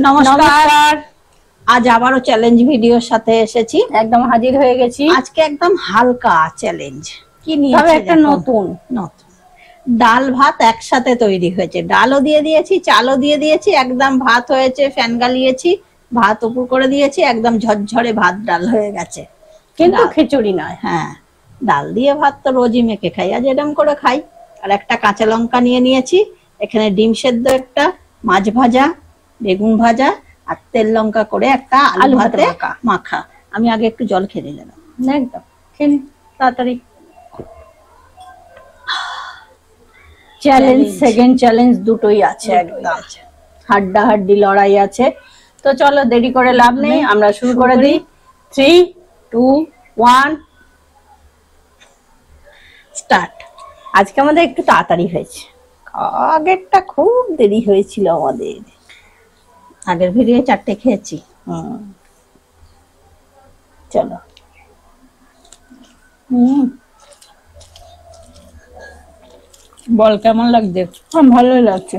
নমস্কার। আজ আবারও চ্যালেঞ্জ ভিডিওর সাথে এসেছি, একদম হাজির হয়ে গেছি। আজকে একদম হালকা চ্যালেঞ্জ। কি তবে নিয়েছি একটা দেখো, নতুন ডাল ভাত একসাথে তৈরি হয়েছে। ডালও দিয়ে দিয়েছি, চালও দিয়ে দিয়েছি, একদম ভাত হয়েছে, ফ্যান গালিয়েছি, ভাত উপর করে দিয়েছি, একদম ঝরঝরে ভাত ডাল হয়ে গেছে। কিন্তু খিচুড়ি নয়। হ্যাঁ, ডাল দিয়ে ভাত তো রোজই মেখে খাই, আজ এরকম করে খাই। আর একটা কাঁচা লঙ্কা নিয়ে নিয়েছি, এখানে ডিম সেদ্ধ একটা, মাছ ভাজা, বেগুন ভাজা, আর তেল লঙ্কা করে একটা আলু ভাতে মাখা। আমি আগে একটু জল খেয়ে নিলাম। একদম খেয়ে তাড়াতাড়ি। চ্যালেঞ্জ, সেকেন্ড চ্যালেঞ্জ দুটোই আছে, একদম হাড্ডাহাড্ডি লড়াই আছে। তো চলো দেরি করে লাভ নেই, আমরা শুরু করে দিই। 3, 2, 1 স্টার্ট। আজকে আমাদের একটু তাড়াতাড়ি হয়েছে, আগেরটা খুব দেরি হয়েছিল আমাদের। আগের ভিডিও 4টে খেয়েছি। চলো। বল কেমন লাগছে? ভালোই লাগছে।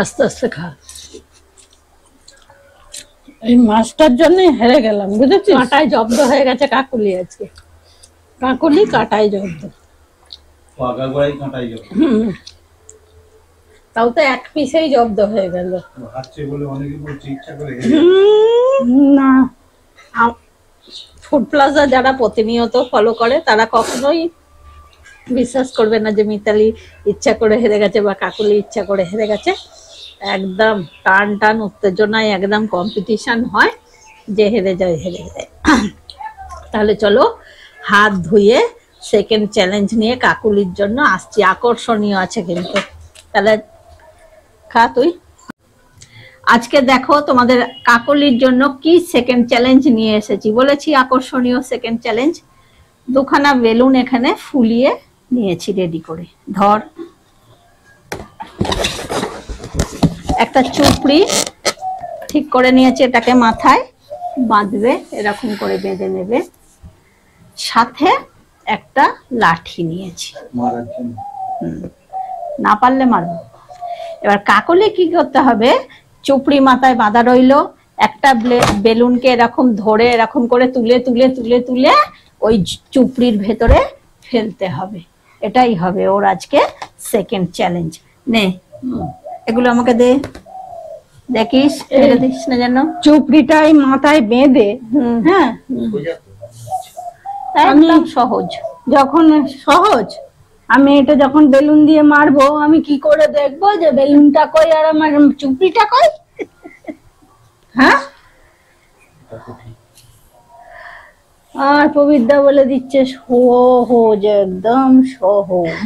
আস্তে আস্তে খা। এই মাছটার জন্য হেরে গেলাম, বুঝেছিস? কাঁটায় জব্দ হয়ে গেছে কাকুলি আজকে। কাকুলি কাঁটায় জব্দ। তাও তো এক পিসেই জব্দ হয়ে গেল। না, ফুড প্লাজা যারা প্রতিনিয়ত ফলো করে তারা কখনোই বিশ্বাস করবে না যে মিতালি ইচ্ছা করে হেরে গেছে বা কাকুলি ইচ্ছা করে হেরে গেছে। একদম টান টান উত্তেজনায় একদম কম্পিটিশন হয়, যে হেরে যায় হেরে যায়। তাহলে চলো হাত ধুয়ে সেকেন্ড চ্যালেঞ্জ নিয়ে কাকুলির জন্য আসছি, আকর্ষণীয় আছে কিন্তু। তাহলে খা তুই। আজকে দেখো তোমাদের কাকলির জন্য কি সেকেন্ড চ্যালেঞ্জ নিয়ে এসেছি। বলেছি আকর্ষণীয় সেকেন্ড চ্যালেঞ্জ। দুখানা বেলুন এখানে ফুলিয়ে নিয়েছি রেডি করে। ধর, একটা চুপড়ি ঠিক করে নিয়েছি, এটাকে মাথায় বাঁধবে, এরকম করে বেঁধে নেবে। সাথে একটা লাঠি নিয়েছি, না পারলে মারবো। এবার কাকলি কি করতে হবে, চুপড়ি মাথায় বাঁধা রইলো, একটা বেলুনকে এরকম ধরে এরকম করে তুলে তুলে তুলে তুলে ওই চুপড়ির ভেতরে ফেলতে হবে। এটাই হবে ওর আজকে সেকেন্ড চ্যালেঞ্জ। নে এগুলো আমাকে দে, দেখিস ফেলে দিস না যেন। চুপড়িটাই মাথায় বেঁধে, হ্যাঁ একদম সহজ। যখন সহজ, আমি এটা যখন বেলুন দিয়ে মারবো, আমি কি করে দেখবো যে বেলুনটা কই আর আমার চুপড়িটা কই? হ্যাঁ, আর পবিত্রা বলে দিচ্ছে সহজ, একদম সহজ।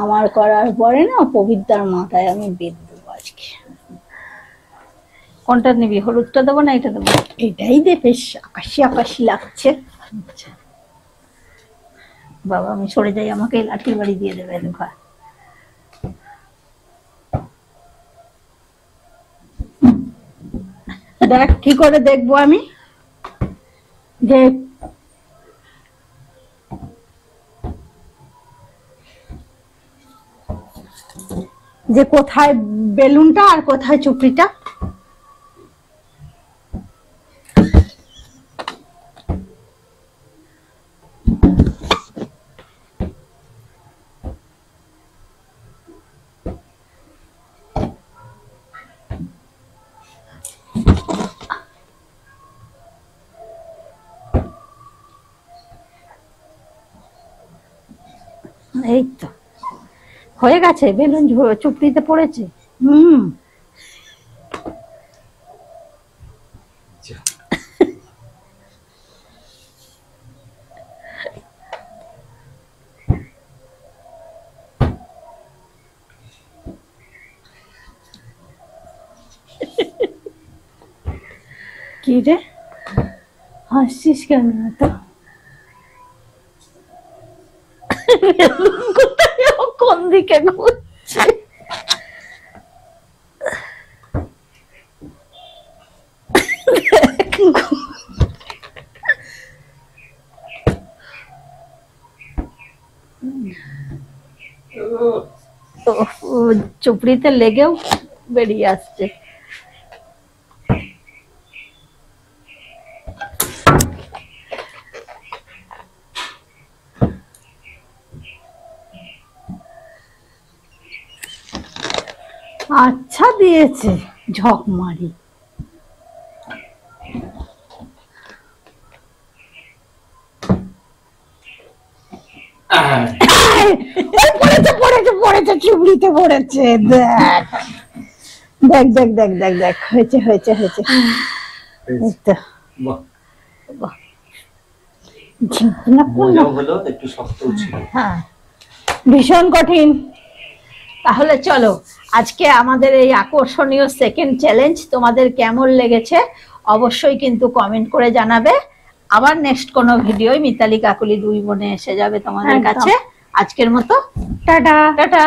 আমার করার পরে না পবিত্রার মাথায় আমি বেঁধে দেবো আজকে। কোনটা নিবি, হলুদটা দেবো না এটা দেবো? এটাই দে, বেশ আকাশি আকাশি লাগছে। বাবা আমি সরে যাই, আমাকে লাঠির বাড়ি দিয়ে দেবে। দেখা দেখ কি করে দেখবো আমি যে কোথায় বেলুনটা আর কোথায় চুপড়িটা। এই তো হয়ে গেছে, বেলুন চুপড়িতে পড়েছে। কি রে হাসছিস কেন? তো কোন দিকে ঘুরছে? চুপড়িতে লেগেও বেরিয়ে আসছে। আচ্ছা দিয়েছে ঝক মারি। পড়েছে পড়েছে পড়েছে, চুবড়িতে পড়েছে। দেখ দেখ দেখ দেখ দেখ দেখ, হয়েছে হয়েছে হয়েছে। হ্যাঁ ভীষণ কঠিন। তাহলে চলো আজকে আমাদের এই আকর্ষণীয় সেকেন্ড চ্যালেঞ্জ তোমাদের কেমন লেগেছে অবশ্যই কিন্তু কমেন্ট করে জানাবে। আবার নেক্সট কোনো ভিডিও মিতালি কাকুলি দুই বোনে এসে যাবে তোমাদের কাছে। আজকের মতো টাটা টাটা।